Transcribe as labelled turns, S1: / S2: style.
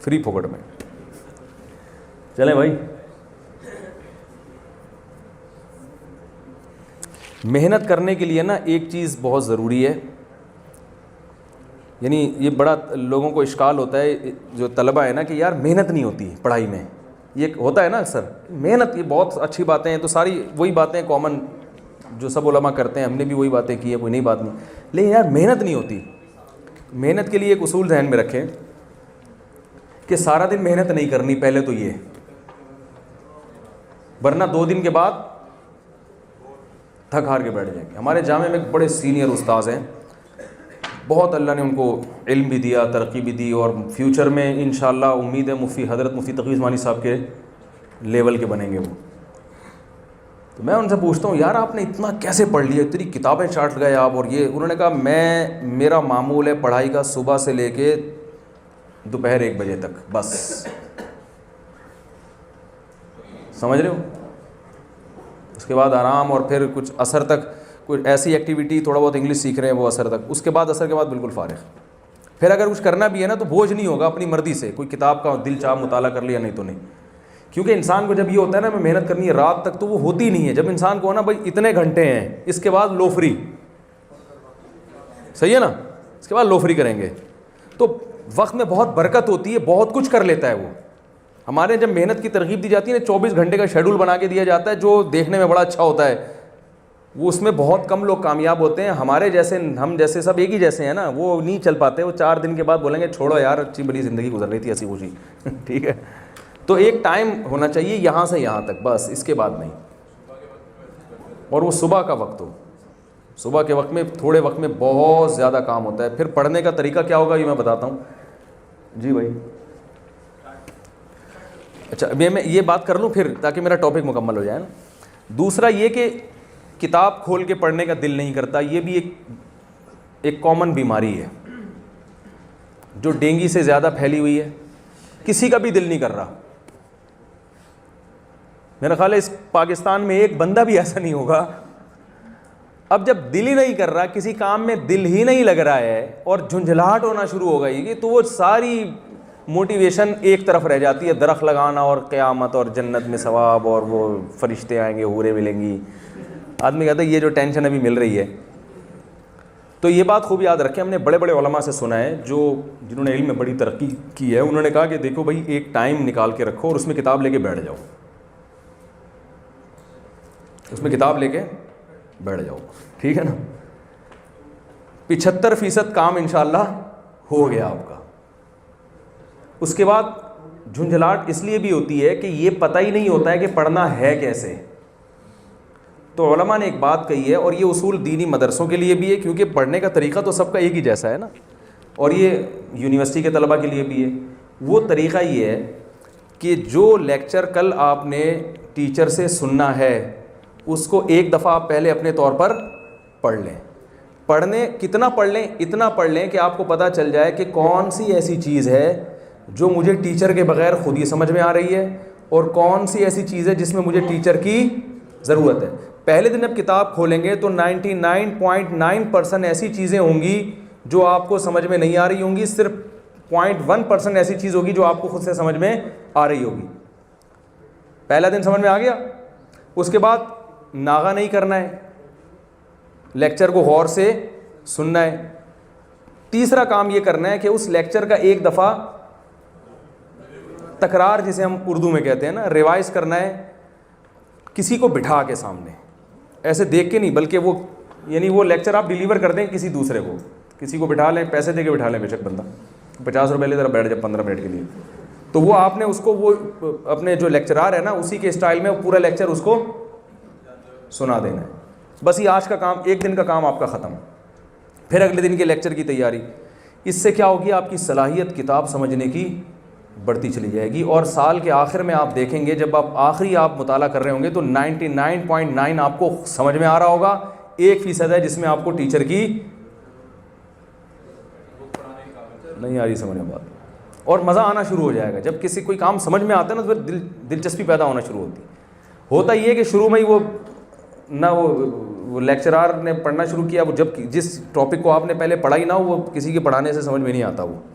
S1: Free پھوکٹ میں. چلیں بھائی, محنت کرنے کے لیے نا ایک چیز بہت ضروری ہے, یعنی یہ بڑا لوگوں کو اشکال ہوتا ہے جو طلبہ ہے نا کہ یار محنت نہیں ہوتی پڑھائی میں, یہ ہوتا ہے نا اکثر. محنت یہ بہت اچھی باتیں ہیں, تو ساری وہی باتیں کامن جو سب علماء کرتے ہیں, ہم نے بھی وہی باتیں کی ہیں, کوئی نئی بات نہیں. لیکن یار محنت نہیں ہوتی. محنت کے لیے ایک اصول ذہن میں رکھیں کہ سارا دن محنت نہیں کرنی پہلے تو یہ, ورنہ 2 دن کے بعد تھک ہار کے بیٹھ جائیں گے. ہمارے جامعہ میں ایک بڑے سینئر استاذ ہیں, بہت اللہ نے ان کو علم بھی دیا, ترقی بھی دی, اور فیوچر میں انشاءاللہ امید ہے حضرت مفتی تقی عثمانی صاحب کے لیول کے بنیں گے وہ. تو میں ان سے پوچھتا ہوں یار آپ نے اتنا کیسے پڑھ لیا, اتنی کتابیں چاٹ گئے آپ, اور یہ. انہوں نے کہا میرا معمول ہے پڑھائی کا صبح سے لے کے دوپہر 1 بجے تک بس. سمجھ رہے ہو؟ اس کے بعد آرام, اور پھر کچھ عصر تک کوئی ایسی ایکٹیویٹی, تھوڑا بہت انگلش سیکھ رہے ہیں وہ عصر تک, اس کے بعد عصر کے بعد بالکل فارغ. پھر اگر کچھ کرنا بھی ہے نا تو بوجھ نہیں ہوگا, اپنی مرضی سے کوئی کتاب کا دل چاہ مطالعہ کر لیا, نہیں تو نہیں. کیونکہ انسان کو جب یہ ہوتا ہے نا میں محنت کرنی ہے رات تک, تو وہ ہوتی نہیں ہے. جب انسان کو نا بھائی اتنے گھنٹے ہیں, اس کے بعد لو فری, صحیح ہے نا, اس کے بعد لو فری کریں گے, تو وقت میں بہت برکت ہوتی ہے, بہت کچھ کر لیتا ہے وہ. ہمارے جب محنت کی ترغیب دی جاتی ہے نا, 24 گھنٹے کا شیڈول بنا کے دیا جاتا ہے جو دیکھنے میں بڑا اچھا ہوتا ہے, وہ اس میں بہت کم لوگ کامیاب ہوتے ہیں. ہمارے جیسے, ہم جیسے سب ایک ہی جیسے ہیں نا, وہ نہیں چل پاتے. وہ 4 دن کے بعد بولیں گے چھوڑو یار, اچھی بڑی زندگی گزر رہی تھی ایسی خوشی. ٹھیک ہے, تو ایک ٹائم ہونا چاہیے یہاں سے یہاں تک بس, اس کے بعد نہیں. اور وہ صبح کا وقت ہو, صبح کے وقت میں تھوڑے وقت میں بہت زیادہ کام ہوتا ہے. پھر پڑھنے کا طریقہ کیا ہوگا یہ میں بتاتا ہوں. جی بھائی, اچھا میں یہ بات کر لوں پھر تاکہ میرا ٹاپک مکمل ہو جائے نا. دوسرا یہ کہ کتاب کھول کے پڑھنے کا دل نہیں کرتا, یہ بھی ایک کامن بیماری ہے جو ڈینگی سے زیادہ پھیلی ہوئی ہے. کسی کا بھی دل نہیں کر رہا. میرا خیال ہے اس پاکستان میں ایک بندہ بھی ایسا نہیں ہوگا. اب جب دل ہی نہیں کر رہا, کسی کام میں دل ہی نہیں لگ رہا ہے, اور جھنجھلاہٹ ہونا شروع ہو گئی, تو وہ ساری موٹیویشن ایک طرف رہ جاتی ہے. درخت لگانا اور قیامت اور جنت میں ثواب اور وہ فرشتے آئیں گے, حوریں ملیں گی. آدمی کہتا ہے یہ جو ٹینشن ابھی مل رہی ہے. تو یہ بات خوب یاد رکھیں, ہم نے بڑے بڑے علماء سے سنا ہے جنہوں نے علم میں بڑی ترقی کی ہے. انہوں نے کہا کہ دیکھو بھائی ایک ٹائم نکال کے رکھو اور اس میں کتاب لے کے بیٹھ جاؤ, اس میں کتاب لے کے بیٹھ جاؤ. ٹھیک ہے نا, 75% کام انشاءاللہ ہو گیا آپ کا. اس کے بعد جھنجھلاہٹ اس لیے بھی ہوتی ہے کہ یہ پتہ ہی نہیں ہوتا ہے کہ پڑھنا ہے کیسے. تو علماء نے ایک بات کہی ہے, اور یہ اصول دینی مدرسوں کے لیے بھی ہے, کیونکہ پڑھنے کا طریقہ تو سب کا ایک ہی جیسا ہے نا, اور یہ یونیورسٹی کے طلباء کے لیے بھی ہے. وہ طریقہ یہ ہے کہ جو لیکچر کل آپ نے ٹیچر سے سننا ہے اس کو ایک دفعہ آپ پہلے اپنے طور پر پڑھ لیں. پڑھنے کتنا پڑھ لیں, اتنا پڑھ لیں کہ آپ کو پتہ چل جائے کہ کون سی ایسی چیز ہے جو مجھے ٹیچر کے بغیر خود ہی سمجھ میں آ رہی ہے, اور کون سی ایسی چیز ہے جس میں مجھے ٹیچر کی ضرورت ہے. پہلے دن اب کتاب کھولیں گے تو 99.9% ایسی چیزیں ہوں گی جو آپ کو سمجھ میں نہیں آ رہی ہوں گی, صرف 0.1% ایسی چیز ہوگی جو آپ کو خود سے سمجھ میں آ رہی ہوگی. پہلا دن سمجھ میں آ گیا. اس کے بعد ناغہ نہیں کرنا ہے, لیکچر کو غور سے سننا ہے. تیسرا کام یہ کرنا ہے کہ اس لیکچر کا ایک دفعہ تکرار, جسے ہم اردو میں کہتے ہیں نا, ریوائز کرنا ہے, کسی کو بٹھا کے سامنے, ایسے دیکھ کے نہیں, بلکہ وہ یعنی وہ لیکچر آپ ڈیلیور کر دیں کسی دوسرے کو, کسی کو بٹھا لیں, پیسے دے کے بٹھا لیں, بے شک بندہ 50 روپے لے ذرا بیٹھ جائے 15 منٹ کے لیے, تو وہ آپ نے اس کو وہ اپنے جو لیکچرار ہے نا اسی کے اسٹائل میں پورا لیکچر اس کو سنا دینا ہے. بس یہ آج کا کام, ایک دن کا کام آپ کا ختم. پھر اگلے دن کے لیکچر کی تیاری. اس سے کیا ہوگی, آپ کی صلاحیت کتاب سمجھنے کی بڑھتی چلی جائے گی, اور سال کے آخر میں آپ دیکھیں گے جب آپ مطالعہ کر رہے ہوں گے تو 99.9 آپ کو سمجھ میں آ رہا ہوگا. 1% ہے جس میں آپ کو ٹیچر کی نہیں آ رہی سمجھ میں بات, اور مزہ آنا شروع ہو جائے گا. جب کسی کوئی کام سمجھ میں آتا ہے نا تو پھر دلچسپی پیدا ہونا شروع ہوتی ہے. ہوتا یہ کہ شروع میں ہی وہ لیکچرار نے پڑھنا شروع کیا, وہ جب جس ٹاپک کو آپ نے پہلے پڑھا ہی نہ ہو, وہ کسی کے پڑھانے سے سمجھ میں نہیں آتا وہ.